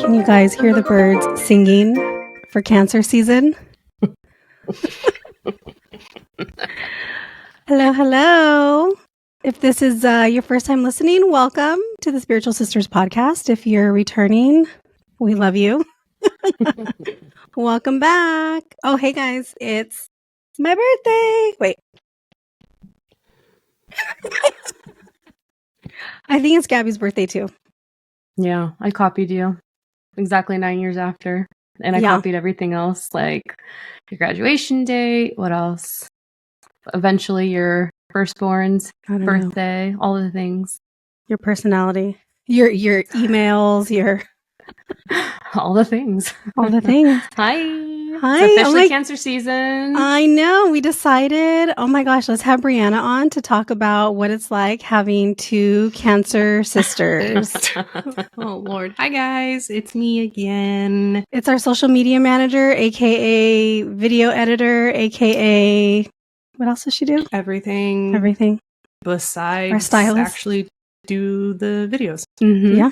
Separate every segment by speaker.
Speaker 1: Can you guys hear the birds singing for Cancer season? Hello, hello. If this is your first time listening, welcome to the Spiritual Sisters podcast. If you're returning, we love you. Welcome back. Oh, hey guys, it's my birthday. Wait. I think it's Gabby's birthday too.
Speaker 2: Yeah, I copied you exactly 9 years after. And I copied everything else, like your graduation date, what else? Eventually your firstborn's birthday, all of the things.
Speaker 1: Your personality, your emails, your...
Speaker 2: all the things.
Speaker 1: All the things.
Speaker 2: Hi.
Speaker 1: Hi.
Speaker 2: It's officially Cancer season.
Speaker 1: I know. We decided, oh my gosh, let's have Brianna on to talk about what it's like having two Cancer sisters.
Speaker 3: Oh, Lord. Hi, guys. It's me again.
Speaker 1: It's our social media manager, a.k.a. video editor, a.k.a. What else does she do?
Speaker 3: Everything.
Speaker 1: Everything.
Speaker 3: Besides
Speaker 1: our stylist.
Speaker 3: Actually do the videos.
Speaker 2: Mm-hmm.
Speaker 1: Yeah.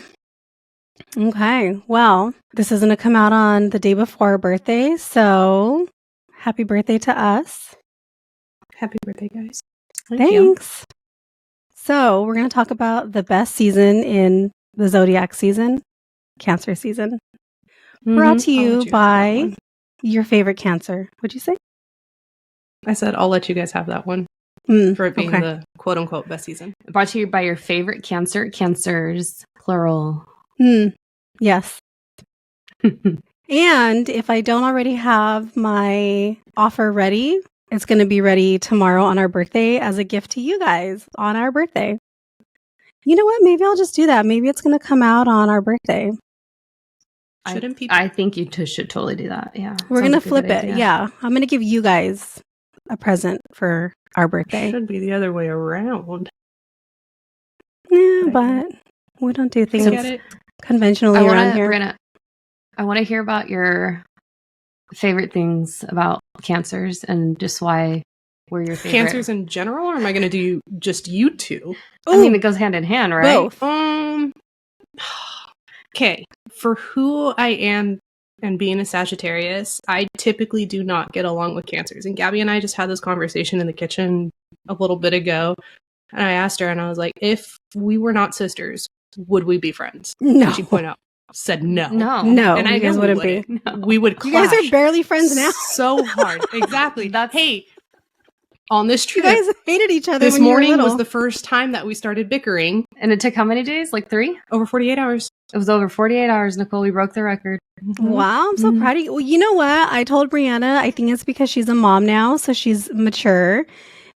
Speaker 1: Okay, well, this is going to come out on the day before our birthday, so happy birthday to us.
Speaker 3: Happy birthday, guys.
Speaker 1: Thanks. So we're going to talk about the best season in the Zodiac season, Cancer season. Brought to you by your favorite Cancer. What'd you say?
Speaker 3: I said I'll let you guys have that one for it being the quote-unquote best season.
Speaker 2: Brought to you by your favorite Cancer, Cancers, plural.
Speaker 1: Yes. And if I don't already have my offer ready, it's going to be ready tomorrow on our birthday as a gift to you guys on our birthday. You know what? Maybe I'll just do that. Maybe it's going to come out on our birthday.
Speaker 3: Shouldn't people?
Speaker 2: I think you should totally do that. Yeah.
Speaker 1: We're going to flip it. Idea. Yeah. I'm going to give you guys a present for our birthday.
Speaker 3: Should be the other way around.
Speaker 1: Yeah, but we don't do things conventionally around here.
Speaker 2: Brianna, I want to hear about your favorite things about Cancers and just why we're your favorite.
Speaker 3: Cancers in general, or am I going to do just you two?
Speaker 2: I mean, it goes hand in hand, right?
Speaker 1: Both.
Speaker 3: Okay. For who I am and being a Sagittarius, I typically do not get along with Cancers. And Gabby and I just had this conversation in the kitchen a little bit ago. And I asked her, and I was like, if we were not sisters, would we be friends?
Speaker 1: No.
Speaker 3: And she pointed out, said no.
Speaker 1: No.
Speaker 3: And I
Speaker 1: guys wouldn't be.
Speaker 3: No. We would clash.
Speaker 1: You guys are barely friends now.
Speaker 3: So hard. Exactly. Hey, on this trip,
Speaker 1: you guys hated each other.
Speaker 3: This
Speaker 1: when
Speaker 3: morning
Speaker 1: you were
Speaker 3: was the first time that we started bickering.
Speaker 2: And it took how many days? Like 3?
Speaker 3: Over 48 hours.
Speaker 2: It was over 48 hours, Nichole. We broke the record.
Speaker 1: Wow, I'm so proud of you. Well, you know what? I told Brianna, I think it's because she's a mom now, so she's mature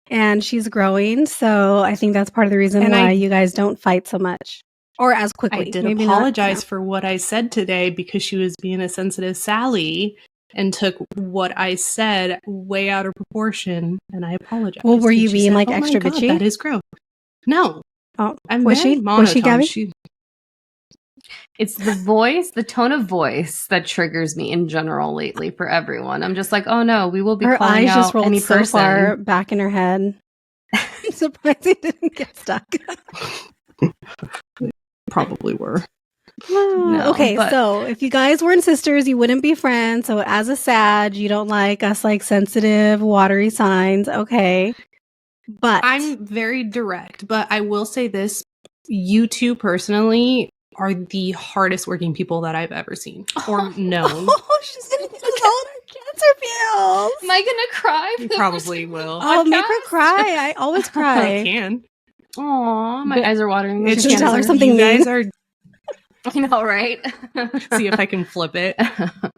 Speaker 1: and she's growing. So I think that's part of the reason why you guys don't fight so much. Or as quickly.
Speaker 3: I did apologize for what I said today because she was being a sensitive Sally and took what I said way out of proportion, and I apologize.
Speaker 1: Well, were you being
Speaker 3: said,
Speaker 1: extra bitchy?
Speaker 3: That is gross. No.
Speaker 1: Oh, was she? Was she, Gabby?
Speaker 2: It's the voice, the tone of voice that triggers me in general lately for everyone. I'm just like, oh no, we will be
Speaker 1: her
Speaker 2: calling
Speaker 1: eyes
Speaker 2: out
Speaker 1: just rolled
Speaker 2: any
Speaker 1: so
Speaker 2: person.
Speaker 1: Far back in her head. I'm surprised it didn't get stuck.
Speaker 3: Probably were.
Speaker 1: No, okay, so if you guys weren't sisters, you wouldn't be friends. So as a Sag, you don't like us like sensitive, watery signs. Okay. But
Speaker 3: I'm very direct, but I will say this. You two personally are the hardest working people that I've ever seen or known.
Speaker 1: Oh, she's going to get us all our Cancer feels.
Speaker 2: Am I going to cry?
Speaker 3: You probably will.
Speaker 1: Oh, make her cry. I always cry.
Speaker 3: I can.
Speaker 2: Aw, my eyes are watering.
Speaker 1: It's just tell her something
Speaker 3: you
Speaker 1: mean.
Speaker 3: Guys are.
Speaker 2: I know, right?
Speaker 3: See if I can flip it.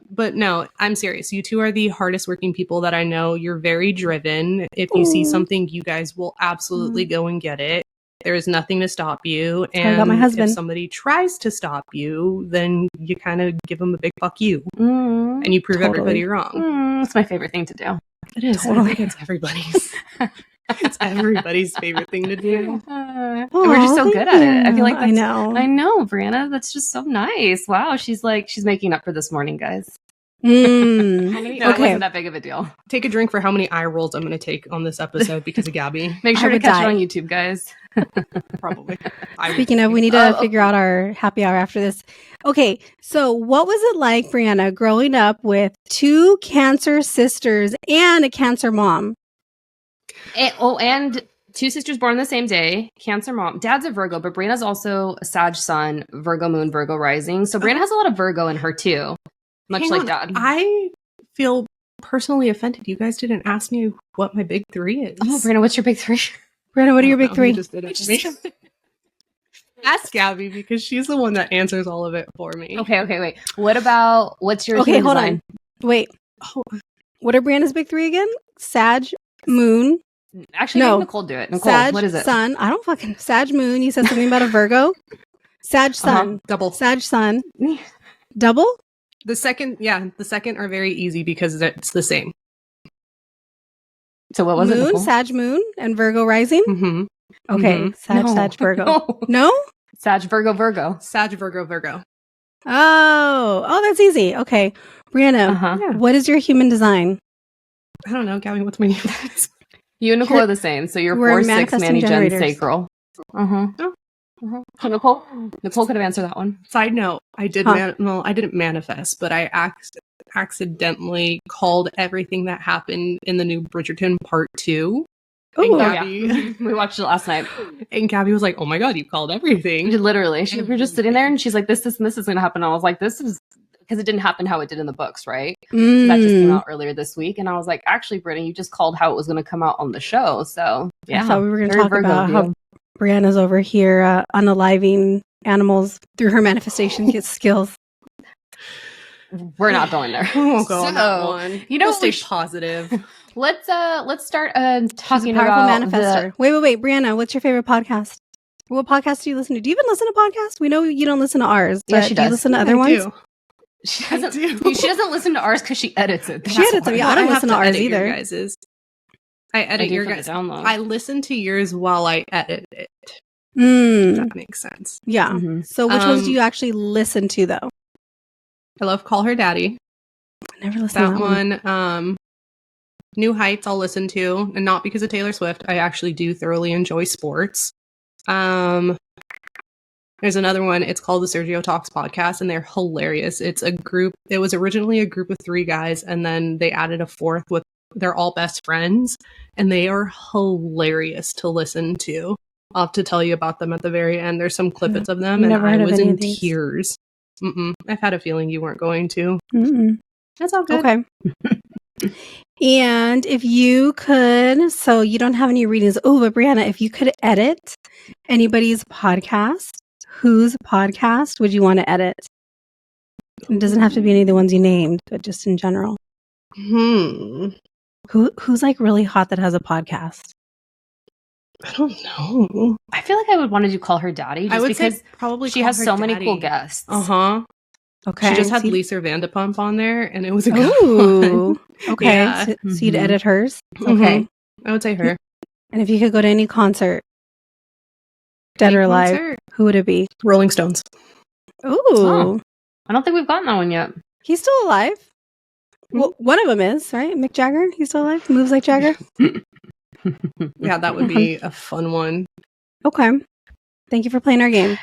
Speaker 3: But no, I'm serious. You two are the hardest working people that I know. You're very driven. If you see something, you guys will absolutely go and get it. There is nothing to stop you. And
Speaker 1: I got my husband.
Speaker 3: If somebody tries to stop you, then you kind of give them a big fuck you. And you prove everybody wrong.
Speaker 2: It's my favorite thing to do.
Speaker 3: It is.
Speaker 1: Totally.
Speaker 3: I think it's everybody's. It's everybody's favorite thing to do.
Speaker 2: And we're just so good at it. I feel like that's,
Speaker 1: I know,
Speaker 2: Brianna. That's just so nice. Wow, she's making up for this morning, guys.
Speaker 1: Okay.
Speaker 2: It wasn't that big of a deal.
Speaker 3: Take a drink for how many eye rolls I'm going to take on this episode because of Gabby.
Speaker 2: Make sure to catch it on YouTube, guys.
Speaker 3: Probably.
Speaker 1: Speaking of, we need to figure out our happy hour after this. Okay, so what was it like, Brianna, growing up with 2 Cancer sisters and a Cancer mom?
Speaker 2: And 2 sisters born the same day, Cancer mom. Dad's a Virgo, but Brianna's also a Sag sun, Virgo moon, Virgo rising. So Brianna has a lot of Virgo in her too, much like Dad.
Speaker 3: I feel personally offended. You guys didn't ask me what my big 3 is.
Speaker 2: Oh, Brianna, what's your big 3?
Speaker 1: Brianna, what are your big 3?
Speaker 3: You just did it to me. Ask Gabby because she's the one that answers all of it for me.
Speaker 2: Okay, wait. What's your human
Speaker 1: hold
Speaker 2: design?
Speaker 1: on. Wait.
Speaker 3: Oh.
Speaker 1: What are Brianna's big 3 again? Sag, moon.
Speaker 2: Actually,
Speaker 1: No.
Speaker 2: Nicole do it. Nicole,
Speaker 1: Sag,
Speaker 2: what is it?
Speaker 1: sun. I don't fucking... Sag, moon. You said something about a Virgo? Sag, sun.
Speaker 3: Double.
Speaker 1: Sag, sun. Double?
Speaker 3: The second are very easy because it's the same.
Speaker 2: So what was it,
Speaker 1: Moon,
Speaker 2: Nicole?
Speaker 1: Sag, moon, and Virgo rising?
Speaker 3: Mm-hmm.
Speaker 1: Okay.
Speaker 3: Mm-hmm.
Speaker 1: Sag, Virgo. No?
Speaker 2: Sag, Virgo.
Speaker 3: Sag, Virgo.
Speaker 1: Oh, that's easy. Okay. Brianna,
Speaker 3: Yeah.
Speaker 1: what is your human design?
Speaker 3: I don't know, Gabby, what's my name?
Speaker 2: You and Nicole are the same. So you're
Speaker 1: We're
Speaker 2: 4-6
Speaker 1: manifesting
Speaker 2: Manny Gen
Speaker 1: generators.
Speaker 2: Sacral. Nicole could have answered that one.
Speaker 3: Side note, I did I didn't manifest, but I accidentally called everything that happened in the new Bridgerton Part 2.
Speaker 1: Oh,
Speaker 2: yeah. We watched it last night.
Speaker 3: And Gabby was like, oh my god, you called everything.
Speaker 2: Literally. We were just sitting there and she's like, this, and this is going to happen. And I was like, this is... Because it didn't happen how it did in the books, right? That just came out earlier this week. And I was like, actually, Brittany, you just called how it was going to come out on the show. So, yeah.
Speaker 1: I thought we were going to talk about how Brianna's over here unaliving animals through her manifestation skills.
Speaker 2: We're not going there.
Speaker 3: We won't go on that one.
Speaker 2: You know,
Speaker 3: we'll stay positive.
Speaker 2: Let's start talking
Speaker 1: She's a powerful
Speaker 2: about
Speaker 1: manifester. Wait, Brianna, what's your favorite podcast? What podcast do you listen to? Do you even listen to podcasts? We know you don't listen to ours, but
Speaker 2: she does.
Speaker 1: Do you listen to other ones?
Speaker 2: She doesn't listen to ours because she edits it.
Speaker 1: She edits it. Yeah, I don't listen to ours either.
Speaker 3: I edit your guys. I listen to yours while I edit it. That makes sense.
Speaker 1: Yeah. Mm-hmm. So which ones do you actually listen to, though?
Speaker 3: I love Call Her Daddy.
Speaker 1: I never listened to that
Speaker 3: one. New Heights I'll listen to, and not because of Taylor Swift. I actually do thoroughly enjoy sports. There's another one. It's called the Sergio Talks Podcast, and they're hilarious. It's a group. It was originally a group of 3 guys, and then they added a 4th with. They're all best friends, and they are hilarious to listen to. I'll have to tell you about them at the very end. There's some clippets of them, and I was in tears. I've had a feeling you weren't going to. That's all good.
Speaker 1: Okay. And if you could, so you don't have any readings. Oh, but Brianna, if you could edit anybody's podcast, whose podcast would you want to edit? It doesn't have to be any of the ones you named, but just in general. Who's like really hot that has a podcast?
Speaker 3: I don't know.
Speaker 2: I feel like I would want to Call Her Daddy just because
Speaker 3: probably
Speaker 2: she has so many cool guests.
Speaker 3: Okay. She just had Lisa Vanderpump on there, and it was a
Speaker 1: good one. Okay.
Speaker 3: Yeah.
Speaker 1: So you'd edit hers? Okay.
Speaker 3: I would say her.
Speaker 1: And if you could go to any concert, dead or alive, who would it be?
Speaker 3: Rolling Stones.
Speaker 1: Ooh.
Speaker 2: I don't think we've gotten that one yet.
Speaker 1: He's still alive. Well, one of them is, right? Mick Jagger? He's still alive? Moves like Jagger?
Speaker 3: Yeah, that would be a fun one.
Speaker 1: Okay. Thank you for playing our game.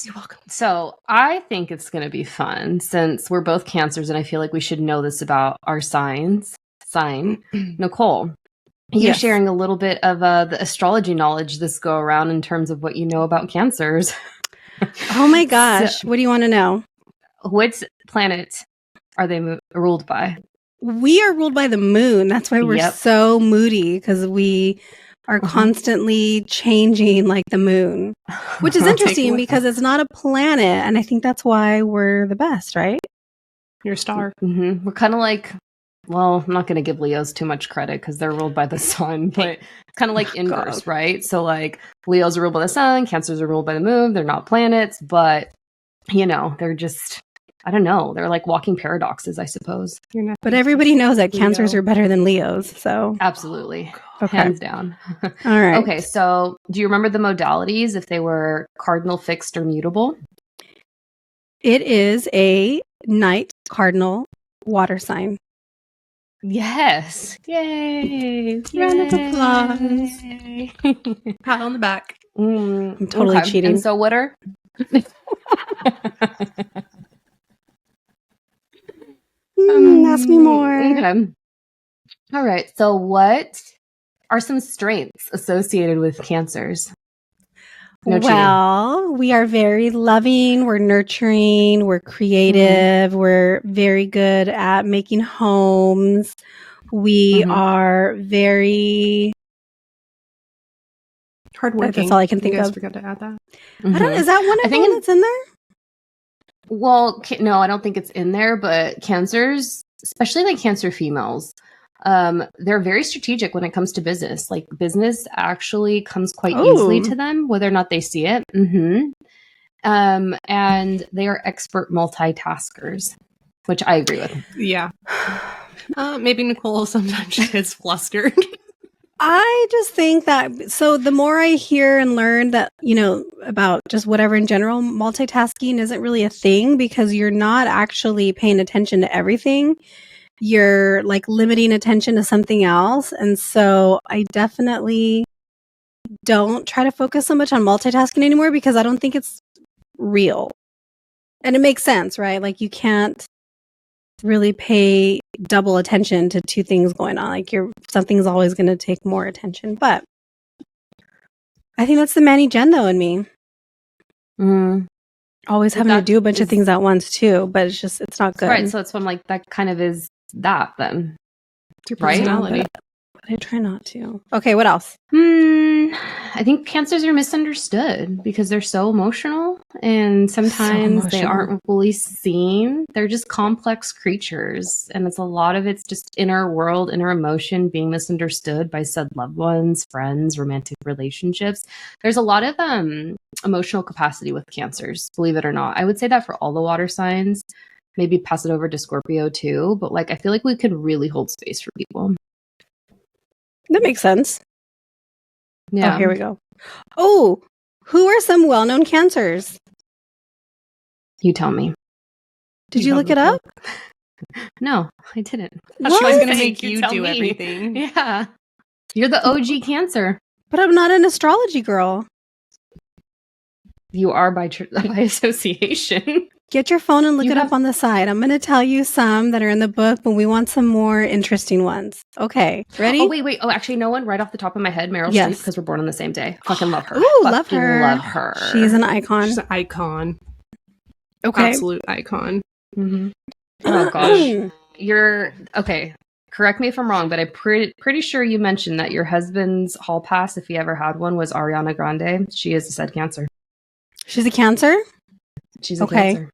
Speaker 3: You're welcome.
Speaker 2: So I think it's going to be fun since we're both Cancers, and I feel like we should know this about our sign. Nicole, you sharing a little bit of the astrology knowledge this go around in terms of what you know about Cancers.
Speaker 1: Oh my gosh. So, what do you want to know?
Speaker 2: Which planet are they ruled by?
Speaker 1: We are ruled by the moon. That's why we're so moody, because we are constantly changing like the moon, which is interesting because it's not a planet. And I think that's why we're the best, right?
Speaker 3: You're a star.
Speaker 2: We're kind of like, well, I'm not going to give Leos too much credit because they're ruled by the sun, but kind of like inverse, right? So like Leos are ruled by the sun, Cancers are ruled by the moon. They're not planets, but you know, they're just, I don't know. They're like walking paradoxes, I suppose.
Speaker 1: But everybody knows that Cancers are better than Leos, so.
Speaker 2: Absolutely.
Speaker 1: Okay.
Speaker 2: Hands down.
Speaker 1: All right.
Speaker 2: Okay, so do you remember the modalities if they were cardinal, fixed, or mutable?
Speaker 1: It is a night cardinal water sign.
Speaker 2: Yes. Yay.
Speaker 3: Round of applause. Pat on the back.
Speaker 1: I'm totally cheating.
Speaker 2: And so what are...
Speaker 1: Ask me more.
Speaker 2: Okay. All right. So what are some strengths associated with Cancers? No cheating.
Speaker 1: We are very loving. We're nurturing. We're creative. We're very good at making homes. We are very
Speaker 3: hardworking.
Speaker 1: That's all I can think
Speaker 3: you guys
Speaker 1: of.
Speaker 3: Forgot to add that.
Speaker 1: I don't. Is that one of them that's in there?
Speaker 2: Well, no, I don't think it's in there. But Cancers, especially like Cancer females, they're very strategic when it comes to business. Like business actually comes quite easily to them, whether or not they see it. And they are expert multitaskers, which I agree with.
Speaker 3: Yeah. Maybe Nichole sometimes gets flustered.
Speaker 1: I just think that, so the more I hear and learn that, about just whatever in general, multitasking isn't really a thing because you're not actually paying attention to everything. You're like limiting attention to something else. And so I definitely don't try to focus so much on multitasking anymore because I don't think it's real. And it makes sense, right? Like you can't really pay double attention to two things going on. Like something's always going to take more attention. But I think that's the Manny Jen though in me. Always having to do a bunch of things at once too, but it's not good.
Speaker 2: Right. So it's when like that kind of is that then.
Speaker 3: It's your personality.
Speaker 1: Right? But I try not to. Okay, what else?
Speaker 2: I think Cancers are misunderstood because they're so emotional and sometimes they aren't fully seen. They're just complex creatures. And a lot of it's just inner world, inner emotion being misunderstood by said loved ones, friends, romantic relationships. There's a lot of emotional capacity with Cancers, believe it or not. I would say that for all the water signs. Maybe pass it over to Scorpio too. But like I feel like we could really hold space for people.
Speaker 1: That makes sense.
Speaker 2: Yeah.
Speaker 1: Oh, here we go. Oh, who are some well-known Cancers?
Speaker 2: You tell me.
Speaker 1: Did you look it up?
Speaker 2: No, I didn't.
Speaker 3: She was going to make you do everything.
Speaker 2: Yeah. You're the OG Cancer.
Speaker 1: But I'm not an astrology girl.
Speaker 2: You are by association.
Speaker 1: Get your phone and look it up on the side. I'm going to tell you some that are in the book, but we want some more interesting ones. Okay, ready?
Speaker 2: Oh, wait. Oh, actually, no one right off the top of my head. Meryl Streep, because we're born on the same day. Fucking love her.
Speaker 1: Ooh, love her.
Speaker 2: Love her.
Speaker 1: She's an icon.
Speaker 3: She's an icon.
Speaker 1: Okay.
Speaker 3: Absolute icon.
Speaker 2: Mm-hmm. Oh, gosh. You're... Okay, correct me if I'm wrong, but I'm pretty sure you mentioned that your husband's hall pass, if he ever had one, was Ariana Grande. She is a said Cancer.
Speaker 1: She's a Cancer?
Speaker 2: She's a Cancer.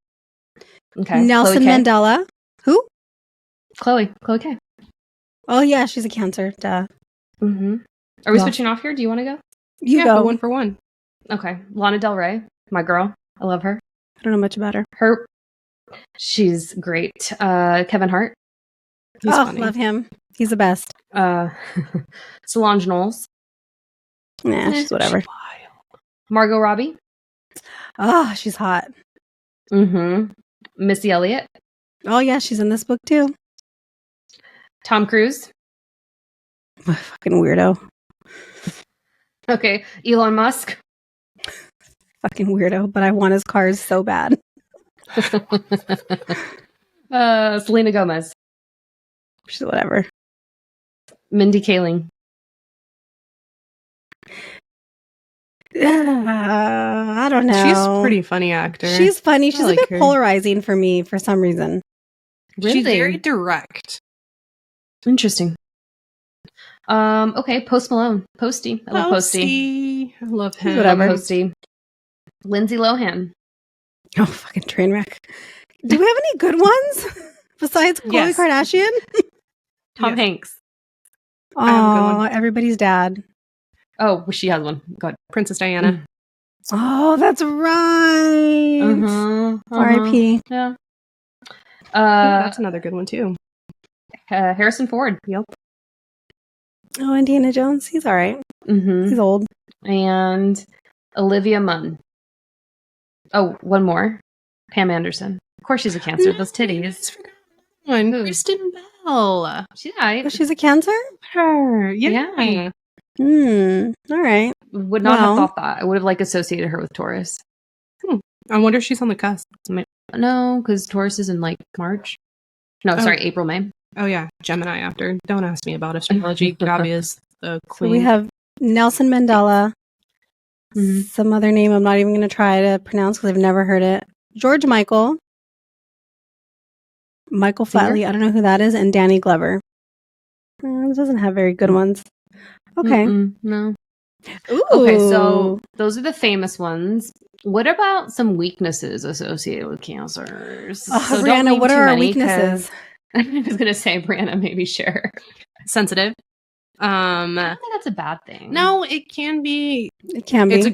Speaker 2: Okay.
Speaker 1: Nelson Mandela. Who?
Speaker 2: Chloe K.
Speaker 1: Oh, yeah, she's a Cancer. Duh.
Speaker 2: Mm-hmm. Are we switching off here? Do you want to go?
Speaker 1: You go.
Speaker 3: 1 for 1.
Speaker 2: Okay. Lana Del Rey, my girl. I love her.
Speaker 1: I don't know much about her.
Speaker 2: She's great. Kevin Hart.
Speaker 1: He's funny. Love him. He's the best.
Speaker 2: Solange Knowles.
Speaker 1: Nah, she's whatever.
Speaker 2: Margot Robbie.
Speaker 1: Oh, she's hot.
Speaker 2: Mm-hmm. Missy Elliott.
Speaker 1: Oh, yeah, she's in this book too.
Speaker 2: Tom Cruise.
Speaker 1: Fucking weirdo.
Speaker 2: Okay. Elon Musk.
Speaker 1: Fucking weirdo, but I want his cars so bad.
Speaker 2: Selena Gomez.
Speaker 1: She's whatever.
Speaker 2: Mindy Kaling.
Speaker 1: I don't know.
Speaker 3: She's a pretty funny actor.
Speaker 1: She's funny. She's a bit polarizing for me for some reason.
Speaker 2: Really?
Speaker 3: She's very direct.
Speaker 2: Interesting. Okay, Post Malone. Posty. I love Posty.
Speaker 3: I love him.
Speaker 1: Whatever.
Speaker 2: Posty. Lindsay Lohan.
Speaker 1: Oh, fucking train wreck. Do we have any good ones besides Khloe Kardashian?
Speaker 2: Tom Hanks.
Speaker 1: Oh, everybody's dad.
Speaker 2: Oh, she has one. Go ahead.
Speaker 3: Princess Diana.
Speaker 1: Oh, that's right. R.I.P.
Speaker 2: Yeah.
Speaker 3: That's another good one too.
Speaker 2: Harrison Ford. Yep.
Speaker 1: Oh, Indiana Jones. He's all right.
Speaker 2: Mm-hmm.
Speaker 1: He's old.
Speaker 2: And Olivia Munn. Oh, one more. Pam Anderson. Of course she's a Cancer. Those titties.
Speaker 3: Kristen Bell.
Speaker 2: Yeah.
Speaker 1: Oh, she's a Cancer?
Speaker 3: Her. Yeah.
Speaker 1: All right.
Speaker 2: Would not have thought that. I would have associated her with Taurus.
Speaker 3: I wonder if she's on the cusp.
Speaker 2: No, because Taurus is in March. No, sorry, April, May.
Speaker 3: Oh yeah, Gemini after. Don't ask me about astrology. Gabi is the queen.
Speaker 1: So we have Nelson Mandela. Some other name I'm not even going to try to pronounce because I've never heard it. George Michael Flatley, I don't know who that is, and Danny Glover. It doesn't have very good ones. Okay.
Speaker 2: No.
Speaker 1: Ooh.
Speaker 2: Okay, so those are the famous ones. What about some weaknesses associated with Cancers? So
Speaker 1: Brianna, what are our weaknesses?
Speaker 2: I was going to say, Brianna, maybe share.
Speaker 3: Sensitive.
Speaker 2: I don't think that's a bad thing.
Speaker 3: No, it can be.
Speaker 1: It can be.
Speaker 3: It's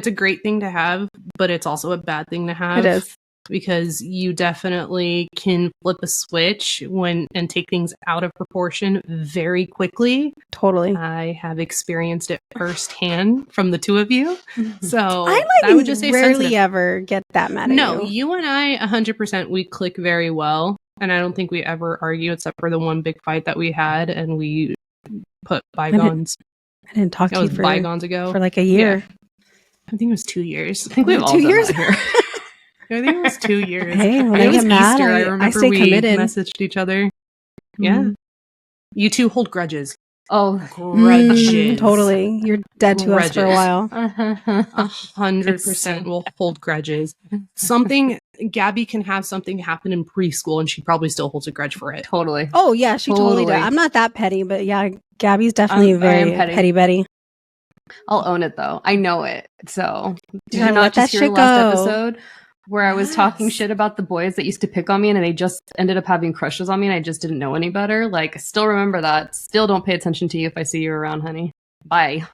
Speaker 3: a great thing to have, but it's also a bad thing to have.
Speaker 1: It is.
Speaker 3: Because you definitely can flip a switch and take things out of proportion very quickly.
Speaker 1: Totally.
Speaker 3: I have experienced it firsthand from the two of you. So
Speaker 1: I would just say rarely ever get that mad at
Speaker 3: No,
Speaker 1: you.
Speaker 3: you and I 100% we click very well. And I don't think we ever argue except for the one big fight that we had and we put bygones.
Speaker 1: I didn't talk to you for
Speaker 3: bygones ago.
Speaker 1: For a year.
Speaker 3: Yeah. I think it was 2 years.
Speaker 2: I think we have 2 years here.
Speaker 3: I think it was 2 years.
Speaker 1: Hey, when I get mad,
Speaker 3: Easter, I remember
Speaker 1: stay
Speaker 3: we
Speaker 1: committed.
Speaker 3: messaged each other. Yeah. You two hold grudges.
Speaker 2: Oh,
Speaker 3: grudges.
Speaker 1: Totally. You're dead to us for a while.
Speaker 3: 100% will hold grudges. Gabby can have something happen in preschool and she probably still holds a grudge for it.
Speaker 2: Totally.
Speaker 1: Oh, yeah, she totally does. I'm not that petty, but yeah, Gabby's definitely very petty Betty.
Speaker 2: I'll own it though. I know it. So
Speaker 1: did you not just hear last
Speaker 2: episode where I was talking shit about the boys that used to pick on me and they just ended up having crushes on me and I just didn't know any better? I still remember that. Still don't pay attention to you if I see you around, honey. Bye.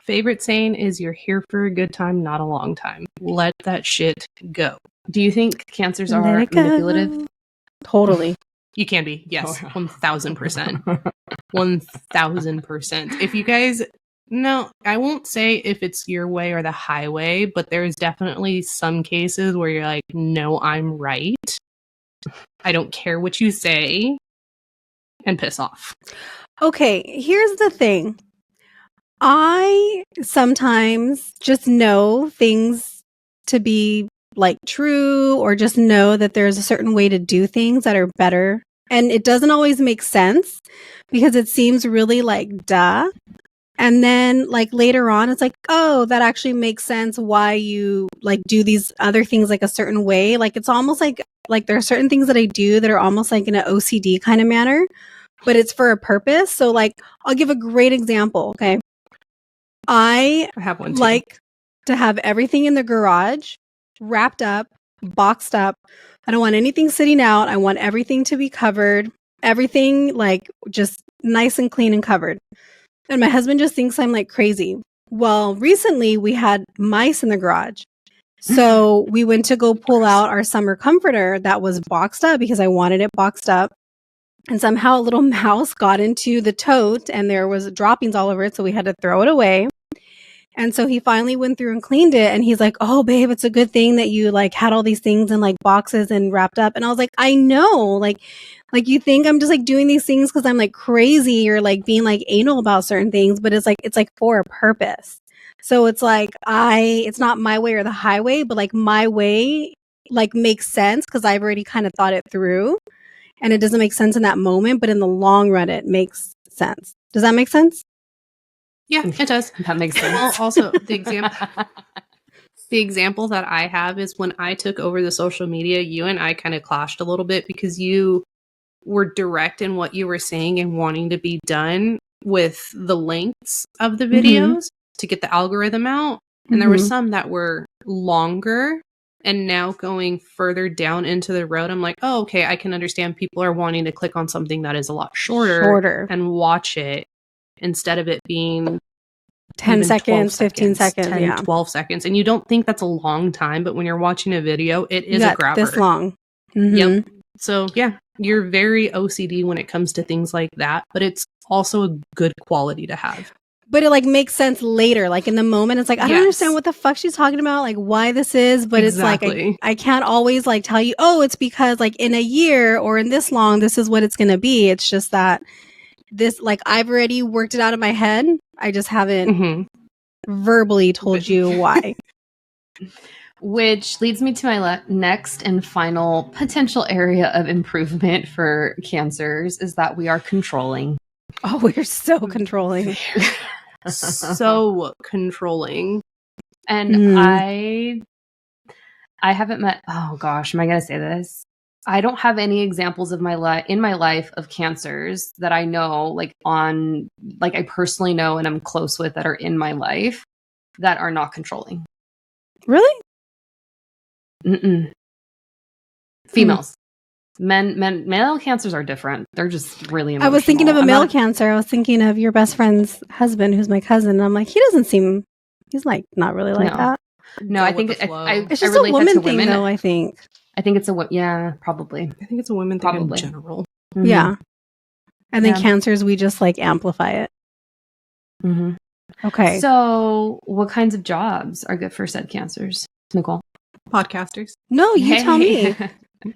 Speaker 3: Favorite saying is you're here for a good time, not a long time. Let that shit go.
Speaker 2: Do you think Cancers are manipulative?
Speaker 1: Totally.
Speaker 3: You can be. Yes. 1000%. 1000%. If you guys... No, I won't say if it's your way or the highway, but there's definitely some cases where you're like, no, I'm right. I don't care what you say. And piss off.
Speaker 1: Okay, here's the thing. I sometimes just know things to be true or just know that there's a certain way to do things that are better. And it doesn't always make sense because it seems really duh. And then later on, it's oh, that actually makes sense why you do these other things a certain way. It's almost like there are certain things that I do that are almost in an OCD kind of manner, but it's for a purpose. So I'll give a great example. Okay. I
Speaker 3: have one too.
Speaker 1: To have everything in the garage wrapped up, boxed up. I don't want anything sitting out. I want everything to be covered. Everything just nice and clean and covered. And my husband just thinks I'm crazy. Well, recently we had mice in the garage. So we went to go pull out our summer comforter that was boxed up because I wanted it boxed up. And somehow a little mouse got into the tote and there was droppings all over it. So we had to throw it away. And so he finally went through and cleaned it. And he's like, oh, babe, it's a good thing that you had all these things in boxes and wrapped up. And I was like, I know, you think I'm just doing these things because I'm crazy or being anal about certain things, but it's for a purpose. So it's it's not my way or the highway, but my way makes sense because I've already kind of thought it through and it doesn't make sense in that moment, but in the long run, it makes sense. Does that make sense?
Speaker 3: Yeah, it does.
Speaker 2: That makes sense.
Speaker 3: Well, also the example that I have is when I took over the social media, you and I kind of clashed a little bit because you were direct in what you were saying and wanting to be done with the lengths of the videos to get the algorithm out. And there were some that were longer. And now going further down into the road, I'm like, oh, okay, I can understand people are wanting to click on something that is a lot shorter. And watch it instead of it being
Speaker 1: 10 seconds, 15 seconds,
Speaker 3: 10, 12 seconds. And you don't think that's a long time, but when you're watching a video, it is a grabber.
Speaker 1: This long.
Speaker 3: Yep. So yeah, you're very OCD when it comes to things like that, but it's also a good quality to have.
Speaker 1: But it makes sense later. In the moment, it's I don't understand what the fuck she's talking about, why this is, but
Speaker 3: exactly.
Speaker 1: It's I can't always tell you, oh, it's because in a year or in this long, this is what it's going to be. It's just that this, like, I've already worked it out in my head. I just haven't verbally told you why.
Speaker 2: Which leads me to my next and final potential area of improvement for Cancers is that we are controlling.
Speaker 1: Oh, we're so controlling.
Speaker 3: So controlling.
Speaker 2: And I haven't met, oh gosh, am I going to say this? I don't have any examples of in my life of Cancers that I know, like I personally know and I'm close with that are in my life that are not controlling.
Speaker 1: Really?
Speaker 2: Mm-mm. Females. Male Cancers are different. They're just really emotional.
Speaker 1: I was thinking of a male Cancer. I was thinking of your best friend's husband, who's my cousin. And I'm like, he's like not really like that.
Speaker 2: No, I think
Speaker 1: it's just a woman thing, though. I think
Speaker 2: it's probably.
Speaker 3: I think it's a women thing in general.
Speaker 1: Mm-hmm. Yeah, and then Cancers, we just like amplify it.
Speaker 2: Mm-hmm.
Speaker 1: Okay.
Speaker 2: So, what kinds of jobs are good for said Cancers, Nichole?
Speaker 3: Podcasters.
Speaker 1: No, you tell me.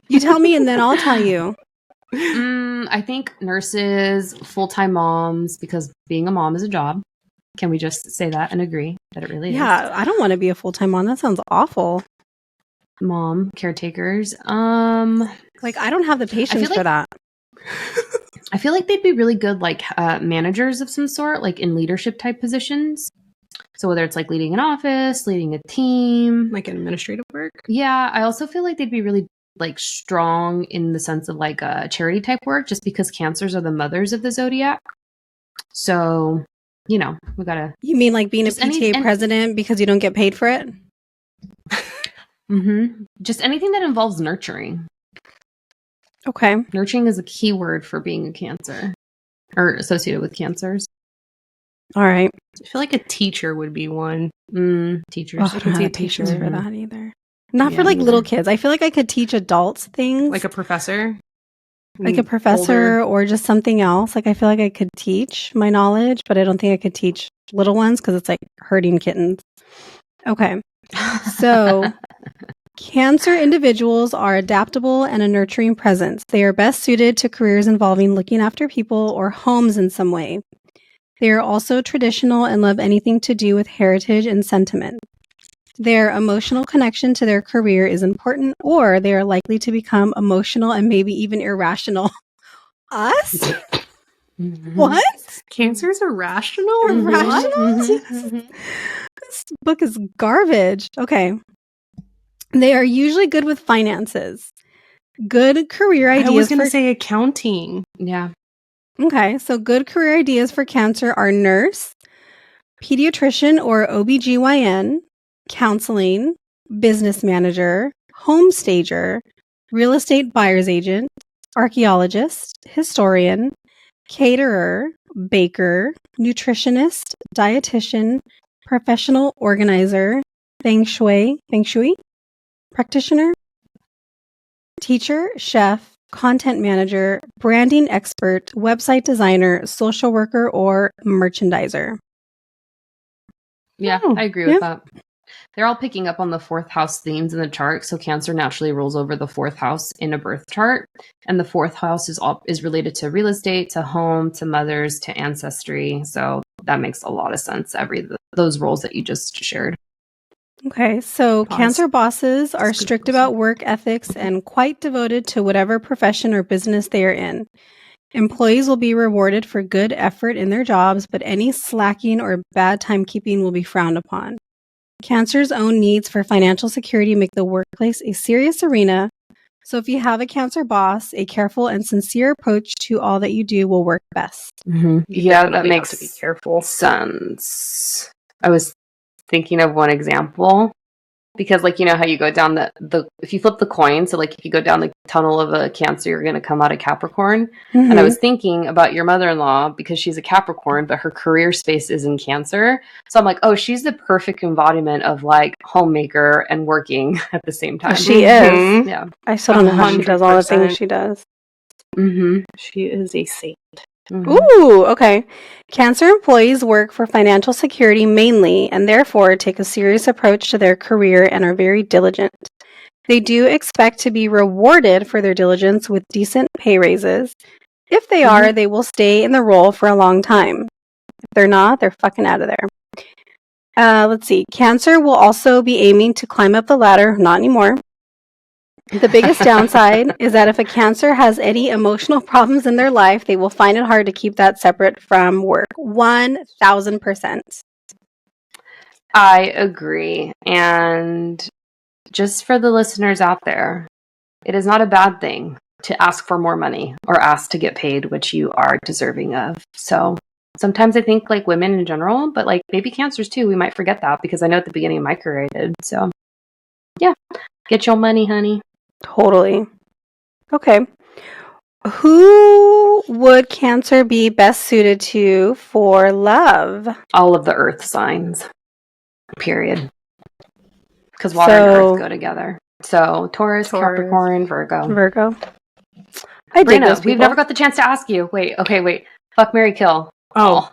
Speaker 1: You tell me, and then I'll tell you.
Speaker 2: I think nurses, full-time moms, because being a mom is a job. Can we just say that and agree that it really is?
Speaker 1: Yeah, I don't want to be a full-time mom. That sounds awful.
Speaker 2: Mom, caretakers.
Speaker 1: Like, I don't have the patience for that.
Speaker 2: I feel like they'd be really good, like managers of some sort, like in leadership type positions. So whether it's like leading an office, leading a team,
Speaker 3: like administrative work.
Speaker 2: Yeah, I also feel like they'd be really like strong in the sense of like charity type work, just because Cancers are the mothers of the zodiac. So, we gotta.
Speaker 1: You mean like being a PTA president because you don't get paid for it?
Speaker 2: Mm-hmm. Just anything that involves nurturing.
Speaker 1: Okay.
Speaker 2: Nurturing is a key word for being a Cancer or associated with Cancers.
Speaker 1: All right.
Speaker 3: I feel like a teacher would be one.
Speaker 2: Teachers.
Speaker 1: I don't have patience for that either. Not for like little kids. I feel like I could teach adults things.
Speaker 3: Like a professor?
Speaker 1: Like a professor or just something else. Like I feel like I could teach my knowledge, but I don't think I could teach little ones because it's like herding kittens. Okay. So Cancer individuals are adaptable and a nurturing presence. They are best suited to careers involving looking after people or homes in some way. They are also traditional and love anything to do with heritage and sentiment. Their emotional connection to their career is important, or they are likely to become emotional and maybe even irrational. Us? What?
Speaker 3: Cancers are rational?
Speaker 1: Irrational? This book is garbage. Okay. They are usually good with finances. Good career ideas.
Speaker 3: I was going to say accounting.
Speaker 2: Yeah.
Speaker 1: Okay. So good career ideas for Cancer are nurse, pediatrician or OBGYN, counseling, business manager, home stager, real estate buyer's agent, archaeologist, historian, caterer, baker, nutritionist, dietitian, professional organizer, feng shui practitioner, teacher, chef, content manager, branding expert, website designer, social worker, or merchandiser.
Speaker 2: Yeah, I agree with that. They're all picking up on the fourth house themes in the chart. So Cancer naturally rolls over the fourth house in a birth chart. And the fourth house is related to real estate, to home, to mothers, to ancestry. So that makes a lot of sense. Those roles that you just shared.
Speaker 1: Okay, so Cancer bosses are strict about work ethics and quite devoted to whatever profession or business they are in. Employees will be rewarded for good effort in their jobs, but any slacking or bad timekeeping will be frowned upon. Cancer's own needs for financial security make the workplace a serious arena. So if you have a Cancer boss, a careful and sincere approach to all that you do will work best.
Speaker 2: Mm-hmm. Yeah, that makes sense. I was thinking of one example because, like, you know how you go down the if you flip the coin, so like if you go down the tunnel of a Cancer, you're going to come out a Capricorn. Mm-hmm. And I was thinking about your mother-in-law because she's a Capricorn, but her career space is in Cancer. So I'm like, oh, she's the perfect embodiment of like homemaker and working at the same time.
Speaker 1: She is. Yeah. I still don't know how she does all the things she does.
Speaker 2: Mm-hmm.
Speaker 3: She is a saint.
Speaker 1: Mm-hmm. Ooh, okay. Cancer employees work for financial security mainly and therefore take a serious approach to their career and are very diligent. They do expect to be rewarded for their diligence with decent pay raises. If they are, they will stay in the role for a long time. If they're not, they're fucking out of there. Let's see. Cancer will also be aiming to climb up the ladder. Not anymore. The biggest downside is that if a Cancer has any emotional problems in their life, they will find it hard to keep that separate from work. 1000%.
Speaker 2: I agree. And just for the listeners out there, it is not a bad thing to ask for more money or ask to get paid, which you are deserving of. So sometimes I think like women in general, but like maybe Cancers too, we might forget that because I know at the beginning of my career I did. So yeah, get your money, honey.
Speaker 1: Totally. Okay. Who would Cancer be best suited to for love?
Speaker 2: All of the earth signs. Period. Because water and earth go together. So Taurus, Capricorn, Virgo.
Speaker 1: I dig those
Speaker 2: Brianna,
Speaker 1: people.
Speaker 2: we've never got the chance to ask you. Wait. Fuck, marry, kill.
Speaker 3: Oh,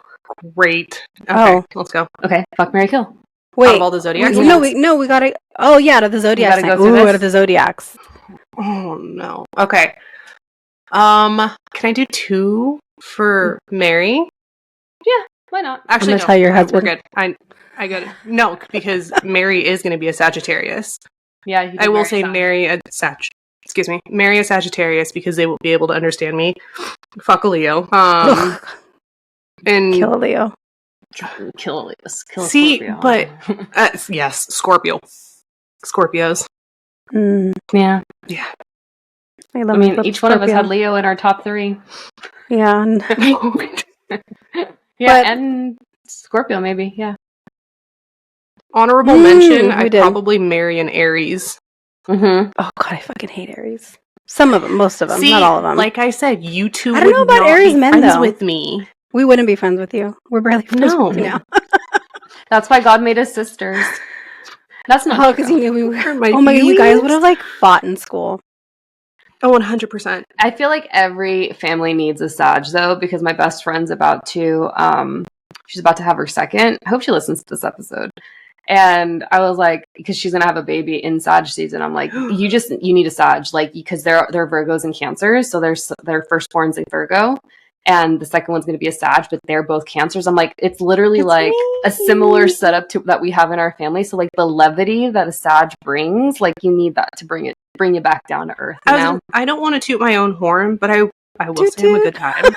Speaker 3: great. Okay, let's go.
Speaker 2: Okay, fuck, marry, kill.
Speaker 3: Out of all the zodiacs?
Speaker 1: We gotta. Oh yeah, out of the zodiacs. Out of the zodiacs.
Speaker 3: Oh no. Okay. Can I do 2 for Mary?
Speaker 2: Yeah, why not?
Speaker 3: Actually,
Speaker 1: I'm gonna tell your husband.
Speaker 3: We're good. I got it. No, because Mary is going to be a Sagittarius.
Speaker 2: Yeah,
Speaker 3: I will say marry a Sagittarius because they will be able to understand me. Fuck a Leo. And
Speaker 1: kill a Leo.
Speaker 2: Kill a Leo.
Speaker 3: See,
Speaker 2: Scorpio.
Speaker 3: but yes, Scorpios.
Speaker 2: Yeah.
Speaker 1: I
Speaker 2: mean, each one of us had Leo in our top 3.
Speaker 1: Yeah.
Speaker 2: And Scorpio maybe. Yeah.
Speaker 3: Honorable mention, I'd probably marry an Aries.
Speaker 1: Oh god, I fucking hate Aries. Some of them, most of them, not all of them.
Speaker 3: Like I said, you two
Speaker 1: I don't know about Aries men though.
Speaker 3: With me.
Speaker 1: We wouldn't be friends with you. We're barely friends with you now.
Speaker 2: That's why God made us sisters. That's not
Speaker 1: because you knew we were. Oh my god, you guys would have like fought in school.
Speaker 3: Oh, 100%.
Speaker 2: I feel like every family needs a Sag though, because my best friend's about to she's about to have her second. I hope she listens to this episode. And I was like, because she's gonna have a baby in Sag season. I'm like, you need a Sag, like because they're Virgos and Cancers, so their firstborn's in Virgo, and the second one's gonna be a Sag, but they're both Cancers. I'm like, it's literally like a similar setup to that we have in our family. So like the levity that a Sag brings, like you need that to bring you back down to earth.
Speaker 3: I don't want to toot my own horn, but I will say I'm a good time.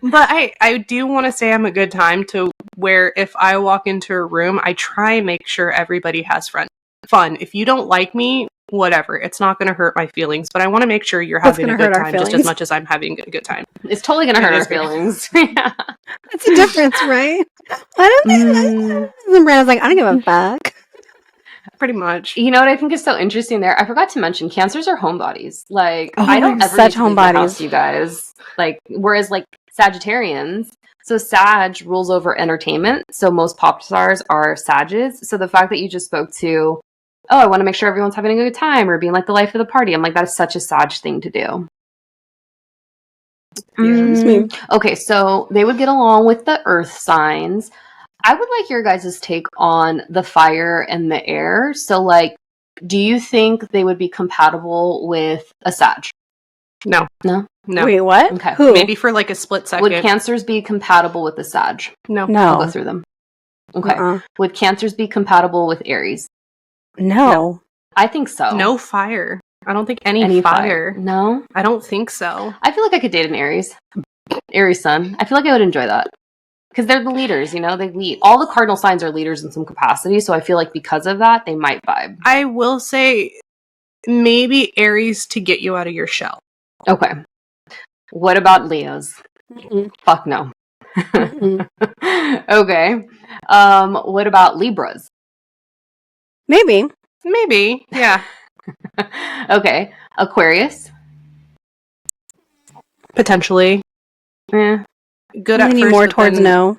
Speaker 3: But I do want to say I'm a good time to where if I walk into a room, I try and make sure everybody has fun. If you don't like me, whatever. It's not going to hurt my feelings, but I want to make sure you're having a good time just as much as I'm having a good time.
Speaker 2: It's totally going to hurt our feelings. Yeah.
Speaker 1: That's a difference, right? I don't think and Brandon's like, I don't give a fuck.
Speaker 3: Pretty much.
Speaker 2: You know what I think is so interesting there? I forgot to mention, Cancers are homebodies. Like, I don't ever
Speaker 1: such homebodies,
Speaker 2: you guys. Like, whereas like Sagittarians, so Sag rules over entertainment. So most pop stars are Sages. So the fact that you just spoke to, oh, I want to make sure everyone's having a good time or being like the life of the party. I'm like, that is such a Sag thing to do. Okay, so they would get along with the earth signs. I would like your guys' take on the fire and the air. So, like, do you think they would be compatible with a Sag?
Speaker 3: No.
Speaker 1: Wait, what?
Speaker 2: Okay.
Speaker 1: Who?
Speaker 3: Maybe for like a split second.
Speaker 2: Would Cancers be compatible with a Sag?
Speaker 3: No.
Speaker 2: I'll go through them. Okay. Would Cancers be compatible with Aries?
Speaker 1: No.
Speaker 2: I think so.
Speaker 3: No fire. I don't think any fire.
Speaker 2: No?
Speaker 3: I don't think so.
Speaker 2: I feel like I could date an Aries sun. I feel like I would enjoy that. Because they're the leaders, you know? They lead. All the cardinal signs are leaders in some capacity, so I feel like because of that, they might vibe.
Speaker 3: I will say maybe Aries to get you out of your shell.
Speaker 2: Okay. What about Leos? Fuck no. Okay. What about Libras?
Speaker 1: Maybe,
Speaker 3: yeah.
Speaker 2: Okay. Aquarius?
Speaker 3: Potentially.
Speaker 2: Yeah.
Speaker 3: Good at
Speaker 1: leaning
Speaker 3: first,
Speaker 1: more towards no.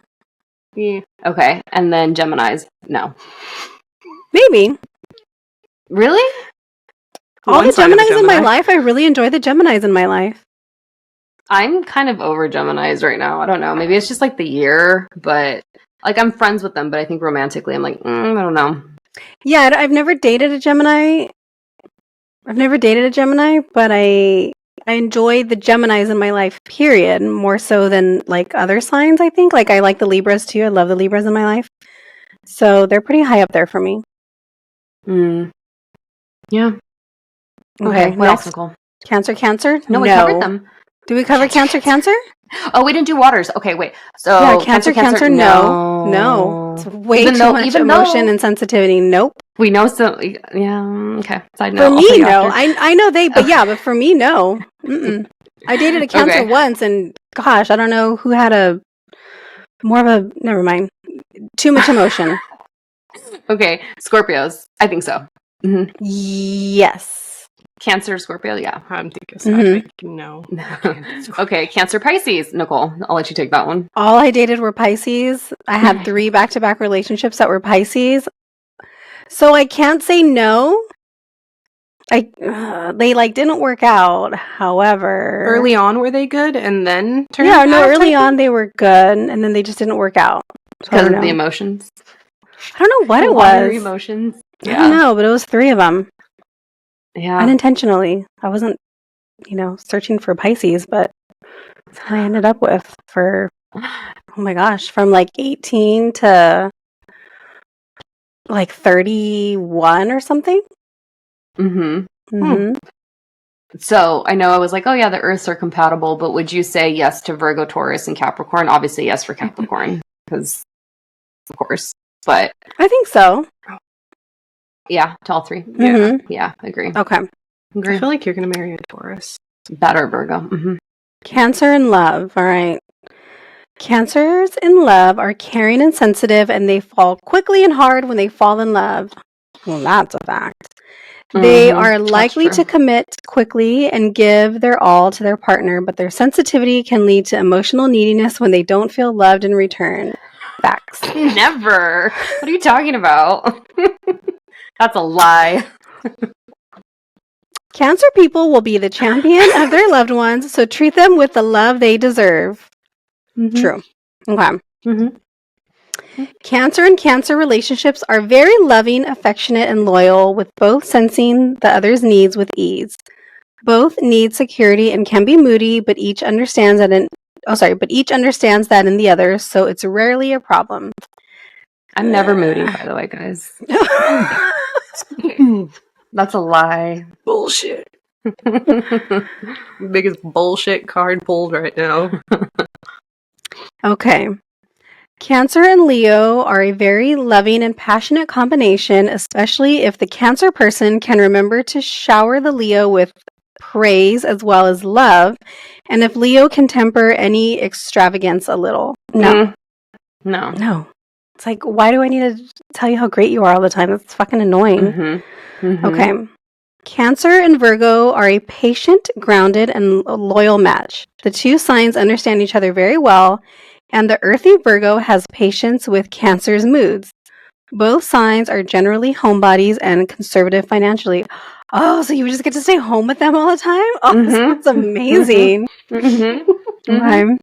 Speaker 3: Yeah.
Speaker 2: Okay. And then Geminis? No.
Speaker 1: Maybe.
Speaker 2: Really?
Speaker 1: All the Geminis in my life, I really enjoy the Geminis in my life.
Speaker 2: I'm kind of over Geminis right now. I don't know. Maybe it's just like the year, but like I'm friends with them, but I think romantically I'm like, I don't know.
Speaker 1: Yeah, I've never dated a Gemini. But I I enjoy the Geminis in my life, period, more so than like other signs, I think. Like I like the Libras too. I love the Libras in my life. So they're pretty high up there for me.
Speaker 2: Yeah.
Speaker 1: Okay,
Speaker 2: What else, Nicole?
Speaker 1: Cancer?
Speaker 2: No, we covered them.
Speaker 1: Do we cover Cancer?
Speaker 2: Oh, we didn't do waters. Okay, wait. So
Speaker 1: yeah, Cancer, no. It's way too much emotion and sensitivity. Nope.
Speaker 2: We know so. Yeah. Okay. Side
Speaker 1: note. For me, no.
Speaker 2: After.
Speaker 1: I know they, but yeah, but for me, no. I dated a Cancer once, and gosh, I don't know who had never mind. Too much emotion.
Speaker 2: Okay, Scorpios. I think so.
Speaker 1: Yes.
Speaker 2: Cancer, Scorpio, yeah.
Speaker 3: I'm thinking no.
Speaker 2: Okay, Cancer, Pisces. Nicole, I'll let you take that one.
Speaker 1: All I dated were Pisces. I had 3 back-to-back relationships that were Pisces. So I can't say no. They didn't work out. However,
Speaker 3: early on were they good, and then
Speaker 1: early on they were good, and then they just didn't work out
Speaker 2: because of the emotions.
Speaker 1: I don't know what it was.
Speaker 2: Emotions.
Speaker 1: Yeah. I don't know, but it was 3 of them.
Speaker 2: Yeah,
Speaker 1: unintentionally. I wasn't, searching for Pisces, but that's what I ended up with for, oh my gosh, from like 18 to like 31 or something.
Speaker 2: So I know I was like, oh yeah, the Earths are compatible, but would you say yes to Virgo, Taurus, and Capricorn? Obviously yes for Capricorn, because of course, but
Speaker 1: I think so.
Speaker 2: Yeah, to all 3. Yeah, agree.
Speaker 1: Okay.
Speaker 3: Agree. I feel like you're going to marry a Taurus.
Speaker 2: That or Virgo.
Speaker 1: Cancer in love. All right. Cancers in love are caring and sensitive, and they fall quickly and hard when they fall in love. Well, that's a fact. They are likely to commit quickly and give their all to their partner, but their sensitivity can lead to emotional neediness when they don't feel loved in return. Facts.
Speaker 2: Never. What are you talking about? That's a lie.
Speaker 1: Cancer people will be the champion of their loved ones, so treat them with the love they deserve. True. Okay. Cancer and Cancer relationships are very loving, affectionate, and loyal, with both sensing the other's needs with ease. Both need security and can be moody, but each understands that in the other, so it's rarely a problem.
Speaker 2: I'm never moody, by the way, guys. That's a lie.
Speaker 3: Bullshit. Biggest bullshit card pulled right now.
Speaker 1: Okay. Cancer and Leo are a very loving and passionate combination, especially if the Cancer person can remember to shower the Leo with praise as well as love, and if Leo can temper any extravagance a little. No. It's like, why do I need to tell you how great you are all the time? That's fucking annoying. Okay. Cancer and Virgo are a patient, grounded, and loyal match. The 2 signs understand each other very well, and the earthy Virgo has patience with Cancer's moods. Both signs are generally homebodies and conservative financially. Oh, so you just get to stay home with them all the time? Oh, that's amazing. Okay.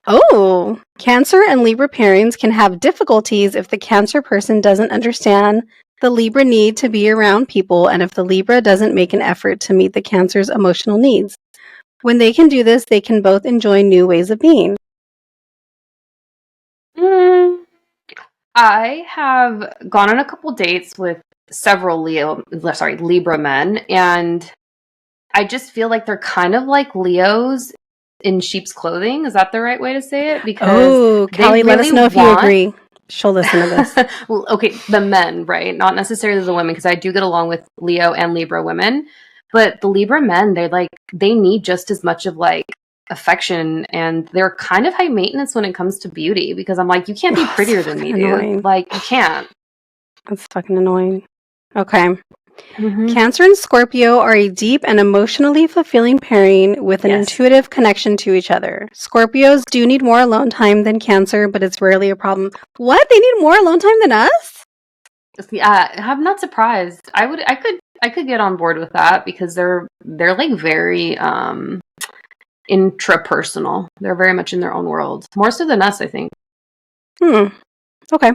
Speaker 1: Oh, Cancer and Libra pairings can have difficulties if the Cancer person doesn't understand the Libra need to be around people, and if the Libra doesn't make an effort to meet the Cancer's emotional needs. When they can do this, they can both enjoy new ways of being.
Speaker 2: I have gone on a couple dates with several Libra men, and I just feel like they're kind of like Leos in sheep's clothing. Is that the right way to say it? Because
Speaker 1: Callie, let us know if you agree. She'll listen to this.
Speaker 2: Okay, the men, right? Not necessarily the women, because I do get along with Leo and Libra women. But the Libra men, they need just as much of like affection, and they're kind of high maintenance when it comes to beauty, because I'm like, you can't be prettier than me, dude. Like, you can't.
Speaker 1: That's fucking annoying. Okay. Cancer and Scorpio are a deep and emotionally fulfilling pairing with an intuitive connection to each other. Scorpios do need more alone time than Cancer, but it's rarely a problem. What? They need more alone time than us?
Speaker 2: Yeah, I'm not surprised. I could get on board with that, because they're like very intrapersonal. They're very much in their own world, more so than us, I think.
Speaker 1: Okay.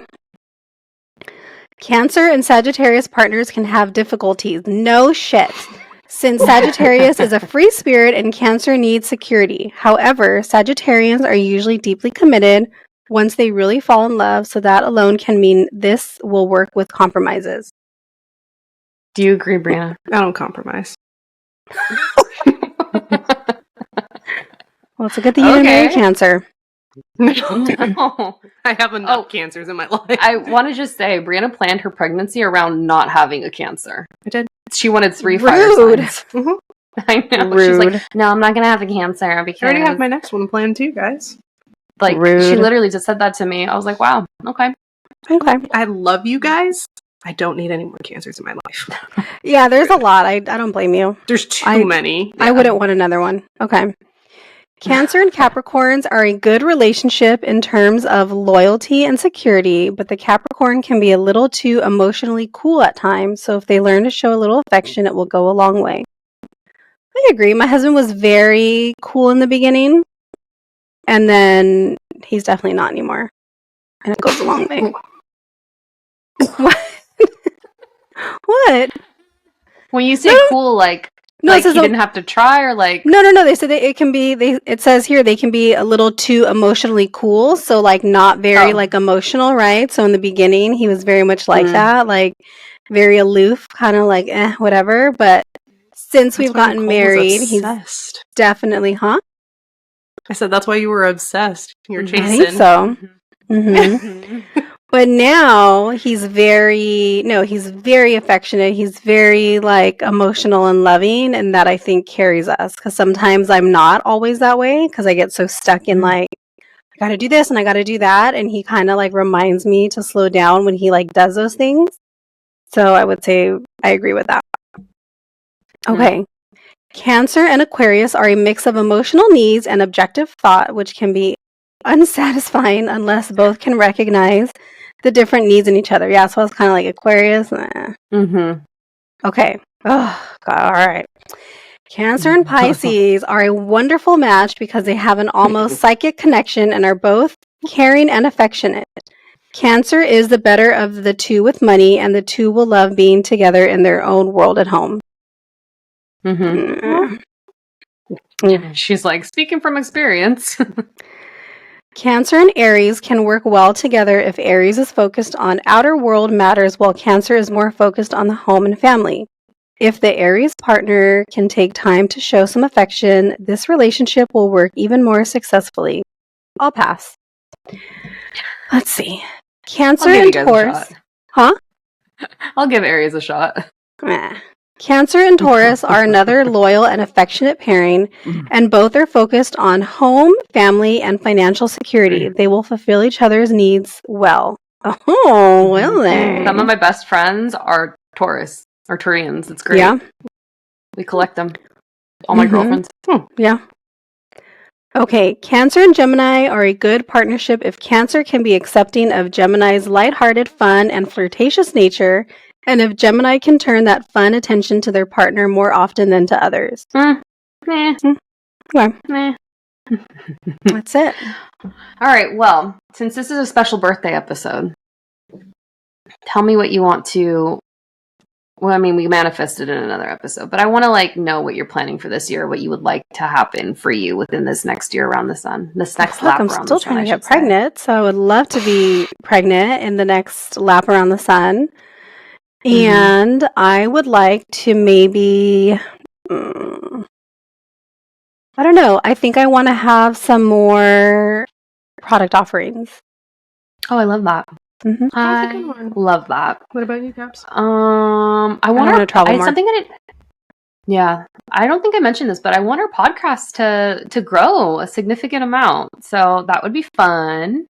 Speaker 1: Cancer and Sagittarius partners can have difficulties. No shit. Since Sagittarius is a free spirit and Cancer needs security. However, Sagittarians are usually deeply committed once they really fall in love, so that alone can mean this will work with compromises.
Speaker 2: Do you agree, Brianna?
Speaker 3: I don't compromise.
Speaker 1: Well, it's a good thing you didn't marry Cancer.
Speaker 3: No. I have enough cancers in my life.
Speaker 2: I want to just say, Brianna planned her pregnancy around not having a Cancer.
Speaker 3: I did.
Speaker 2: She wanted 3
Speaker 1: Rude.
Speaker 2: fire signs.
Speaker 3: Mm-hmm.
Speaker 2: I know.
Speaker 1: Rude.
Speaker 2: She's like, no, I'm not going to have a Cancer because...
Speaker 3: I already have my next one planned too, guys.
Speaker 2: Like,
Speaker 1: Rude.
Speaker 2: She literally just said that to me. I was like, wow, okay.
Speaker 1: Okay.
Speaker 3: I love you guys. I don't need any more cancers in my life.
Speaker 1: Yeah, there's a lot. I don't blame you.
Speaker 3: There's too many.
Speaker 1: I wouldn't want another one. Okay. Cancer and Capricorns are a good relationship in terms of loyalty and security, but the Capricorn can be a little too emotionally cool at times, so if they learn to show a little affection, it will go a long way. I agree. My husband was very cool in the beginning, and then he's definitely not anymore, and it goes a long way. What? What?
Speaker 2: When you say cool, like...
Speaker 1: No,
Speaker 2: like he didn't have to try, or like...
Speaker 1: No. They said it can be... It says here they can be a little too emotionally cool, so like not very like emotional, right? So in the beginning, he was very much like that, like very aloof, kind of like whatever. But since we've gotten married, he's definitely, huh?
Speaker 3: I said that's why you were obsessed. You're chasing.
Speaker 1: I think so. Mm-hmm. But now he's very affectionate. He's very like emotional and loving, and that I think carries us. Because sometimes I'm not always that way because I get so stuck in like I got to do this and I got to do that, and he kind of like reminds me to slow down when he like does those things. So I would say I agree with that. Okay. Cancer and Aquarius are a mix of emotional needs and objective thought, which can be unsatisfying unless both can recognize the different needs in each other. Yeah, so it's kind of like Aquarius. Okay. Oh, God. All right. Cancer and Pisces are a wonderful match because they have an almost psychic connection and are both caring and affectionate. Cancer is the better of the two with money, and the two will love being together in their own world at home.
Speaker 2: She's like, speaking from experience.
Speaker 1: Cancer and Aries can work well together if Aries is focused on outer world matters while Cancer is more focused on the home and family. If the Aries partner can take time to show some affection, this relationship will work even more successfully. I'll pass. Let's see. Cancer and Taurus. Huh?
Speaker 2: I'll give Aries a shot.
Speaker 1: Cancer and Taurus are another loyal and affectionate pairing, and both are focused on home, family, and financial security. They will fulfill each other's needs well. Oh, will they?
Speaker 2: Some of my best friends are Taurus or Turians. It's great.
Speaker 1: Yeah.
Speaker 2: We collect them. All my girlfriends.
Speaker 1: Yeah. Okay, Cancer and Gemini are a good partnership if Cancer can be accepting of Gemini's lighthearted, fun, and flirtatious nature, and if Gemini can turn that fun attention to their partner more often than to others.
Speaker 2: Okay.
Speaker 1: That's it.
Speaker 2: All right, well, since this is a special birthday episode, tell me what you want to... Well, I mean, we manifested in another episode, but I want to like know what you're planning for this year, what you would like to happen for you within this next year around the sun, this next lap around the sun.
Speaker 1: I'm still trying to get pregnant, so I would love to be pregnant in the next lap around the sun. And I would like to maybe, I don't know. I think I want to have some more product offerings.
Speaker 2: Oh, I love that.
Speaker 3: That's a good one.
Speaker 2: Love that.
Speaker 3: What about you, Caps?
Speaker 2: I want
Speaker 1: to travel more.
Speaker 2: Something yeah, I don't think I mentioned this, but I want our podcast to grow a significant amount. So that would be fun.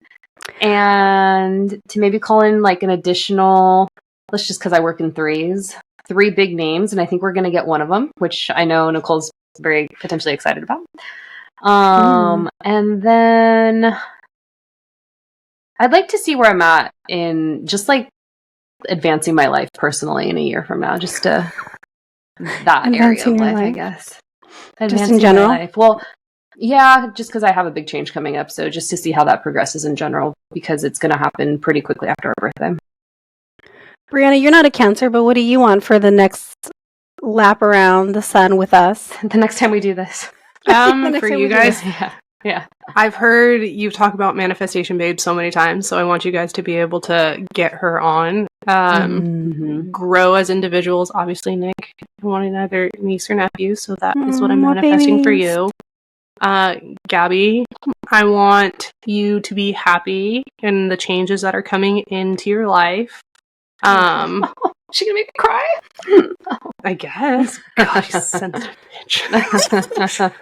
Speaker 2: And to maybe call in like an additional, let's just because I work in 3 big names, and I think we're going to get one of them, which I know Nicole's very potentially excited about. And then I'd like to see where I'm at in just like advancing my life personally in a year from now, just to that area of life, I guess.
Speaker 1: Just in general?
Speaker 2: My life. Well, yeah, just because I have a big change coming up. So just to see how that progresses in general, because it's going to happen pretty quickly after our birthday.
Speaker 1: Brianna, you're not a Cancer, but what do you want for the next lap around the sun with us.
Speaker 2: The next time we do this.
Speaker 3: For you guys,
Speaker 2: yeah.
Speaker 3: I've heard you talk about Manifestation Babe so many times, so I want you guys to be able to get her on. Grow as individuals. Obviously, Nick, wanting either niece or nephew, so that is what I'm manifesting for you. Gabby, I want you to be happy in the changes that are coming into your life.
Speaker 2: She gonna make me cry?
Speaker 3: I guess. God, you sensitive bitch.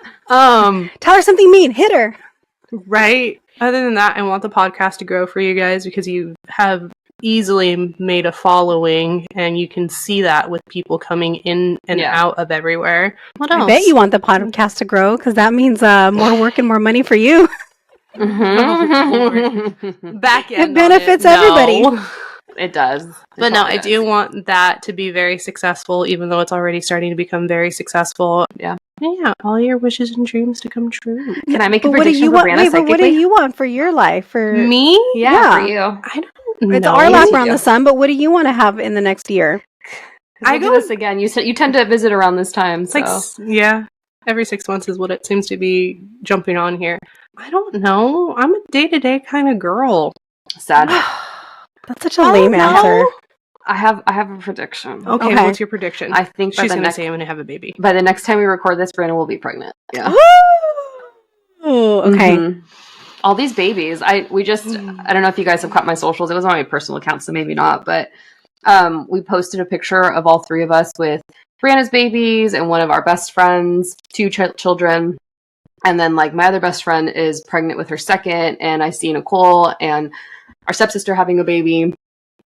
Speaker 1: Tell her something mean. Hit her.
Speaker 3: Right. Other than that, I want the podcast to grow for you guys because you have easily made a following, and you can see that with people coming in and out of everywhere. What else?
Speaker 1: I bet you want the podcast to grow because that means more work and more money for you.
Speaker 3: Back end
Speaker 1: it benefits everybody.
Speaker 2: It does.
Speaker 3: But no, I do want that to be very successful, even though it's already starting to become very successful.
Speaker 2: Yeah.
Speaker 3: Yeah, all your wishes and dreams to come true.
Speaker 2: Can I make a
Speaker 1: What do
Speaker 2: prediction
Speaker 1: you
Speaker 2: for
Speaker 1: want?
Speaker 2: Brianna
Speaker 1: Wait, but what do
Speaker 2: psychically?
Speaker 1: you want for your life? For
Speaker 3: Me?
Speaker 2: Yeah, for you.
Speaker 3: I don't know.
Speaker 1: It's our lap around the sun, but what do you want to have in the next year?
Speaker 2: I do this again. You tend to visit around this time.
Speaker 3: It's like, every 6 months is what it seems to be jumping on here. I don't know. I'm a day-to-day kind of girl.
Speaker 2: Sad.
Speaker 1: That's such a lame answer.
Speaker 2: I have a prediction.
Speaker 3: Okay, what's your prediction?
Speaker 2: I think
Speaker 3: she's going to say I'm going to have a baby.
Speaker 2: By the next time we record this, Brianna will be pregnant. Yeah.
Speaker 1: Ooh, okay.
Speaker 2: All these babies. I don't know if you guys have caught my socials. It was on my personal account, so maybe not. But we posted a picture of all three of us with Brianna's babies and one of our best friends, two children. And then like my other best friend is pregnant with her second, and I see Nichole and our stepsister having a baby.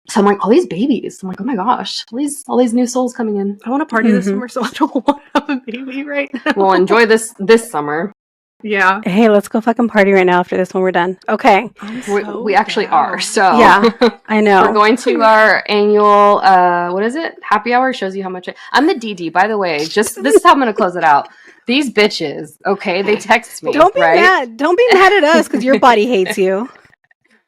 Speaker 2: So I'm like, all these babies. I'm like, oh my gosh, all these new souls coming in.
Speaker 3: I want to party this summer, so I don't want to have a baby right now.
Speaker 2: We'll enjoy this summer.
Speaker 3: Yeah.
Speaker 1: Hey, let's go fucking party right now after this when we're done. Okay.
Speaker 2: We actually are. So
Speaker 1: yeah, I know.
Speaker 2: We're going to our annual, what is it? Happy hour. Shows you how much I'm the DD, by the way. This is how I'm going to close it out. These bitches, okay, they text me.
Speaker 1: Don't be mad. Don't be mad at us because your body hates you.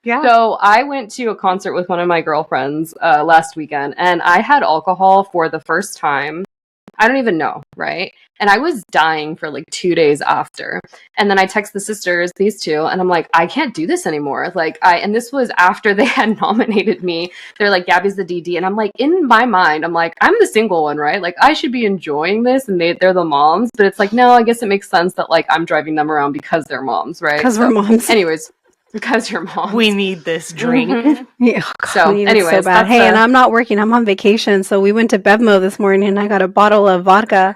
Speaker 3: Yeah.
Speaker 2: So I went to a concert with one of my girlfriends last weekend, and I had alcohol for the first time. I don't even know, right? And I was dying for like 2 days after. And then I text the sisters, these two, and I'm like, I can't do this anymore. And this was after they had nominated me. They're like, Gabby's the DD. And I'm like, in my mind, I'm like, I'm the single one, right? Like, I should be enjoying this, and they're the moms. But it's like, no, I guess it makes sense that like I'm driving them around because they're moms, right?
Speaker 1: Because we're moms.
Speaker 2: Anyways. Because you're mom.
Speaker 3: We need this drink.
Speaker 1: Yeah.
Speaker 2: So, anyways,
Speaker 1: so bad. Hey, and I'm not working. I'm on vacation. So we went to Bevmo this morning, and I got a bottle of vodka.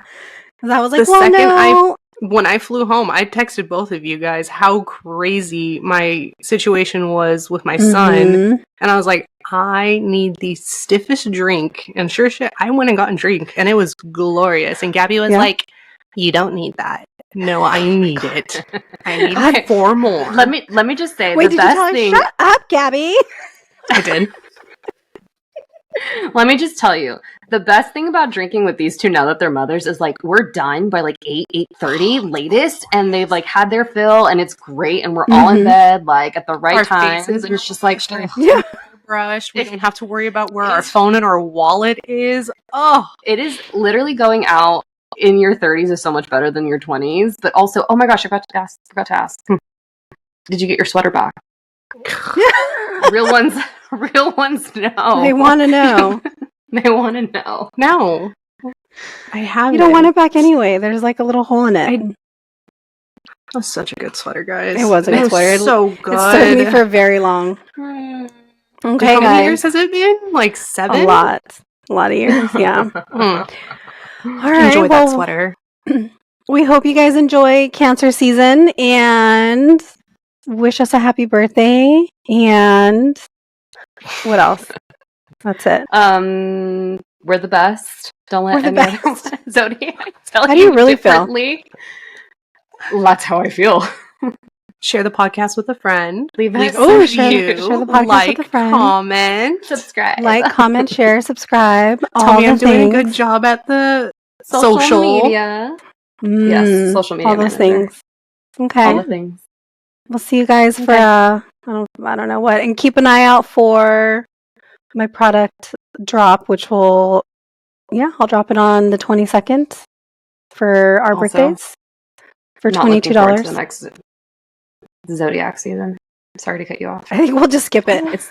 Speaker 1: Because I was like,
Speaker 3: when I flew home, I texted both of you guys how crazy my situation was with my son. And I was like, I need the stiffest drink. And sure shit, I went and got a drink, and it was glorious. And Gabby was like, you don't need that. No, I need it. I need 4 more.
Speaker 2: Let me just say,
Speaker 1: wait,
Speaker 2: the
Speaker 1: did
Speaker 2: best
Speaker 1: you tell her,
Speaker 2: thing.
Speaker 1: Shut up, Gabby.
Speaker 3: I did.
Speaker 2: Let me just tell you, the best thing about drinking with these two now that they're mothers is like we're done by like 8:30 latest, and they've like had their fill, and it's great, and we're all in bed like at the right time. And it's just like
Speaker 3: brush. We don't have to worry about where our phone and our wallet is. Oh,
Speaker 2: it is literally going out in your 30s is so much better than your 20s. But also, oh my gosh, I forgot to ask. Did you get your sweater back? Real ones know.
Speaker 1: They want to know.
Speaker 2: They want to know.
Speaker 3: No. I have
Speaker 1: You don't want it back anyway. There's like a little hole in it.
Speaker 3: That was such a good sweater, guys.
Speaker 1: It was a good sweater.
Speaker 3: So good.
Speaker 1: It served me for very long. Okay,
Speaker 3: how many years has it been? Like 7?
Speaker 1: A lot of years, yeah. All right,
Speaker 3: enjoy that sweater.
Speaker 1: We hope you guys enjoy Cancer season and wish us a happy birthday. And what else? That's it.
Speaker 2: We're the best. Don't let any other zodiac tell
Speaker 1: How do you really
Speaker 2: differently. That's how I feel.
Speaker 3: Share the podcast with a friend.
Speaker 2: Leave us
Speaker 1: share the podcast with a friend.
Speaker 3: Comment,
Speaker 2: subscribe.
Speaker 1: Like, comment, share, subscribe.
Speaker 3: Tell me I'm doing a good job at the social
Speaker 2: media. Yes, social media.
Speaker 1: All those things. Okay.
Speaker 2: All the things.
Speaker 1: We'll see you guys for I don't know what, and keep an eye out for my product drop, which will Yeah, I'll drop it on the 22nd for our
Speaker 2: Also,
Speaker 1: birthdays for
Speaker 2: Not looking forward to
Speaker 1: $22.
Speaker 2: the next zodiac season. Sorry to cut you off.
Speaker 1: I think we'll just skip it.
Speaker 2: It's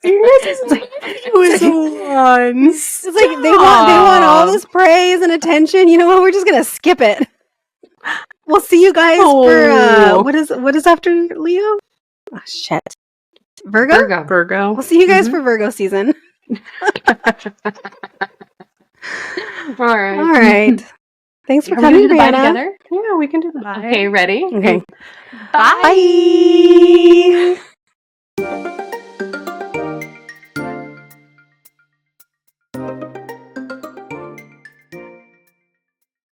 Speaker 1: It's like they want all this praise and attention. You know what? We're just gonna skip it. We'll see you guys for what is after Leo? Oh shit. Virgo?
Speaker 3: Virgo.
Speaker 1: We'll see you guys for Virgo season.
Speaker 2: All right.
Speaker 1: All right. Thanks for
Speaker 2: Are we
Speaker 1: coming,
Speaker 2: doing the bye
Speaker 1: Brianna.
Speaker 2: together?
Speaker 3: Yeah, we can do that.
Speaker 2: Okay, ready?
Speaker 1: Okay.
Speaker 2: Bye.
Speaker 1: Bye.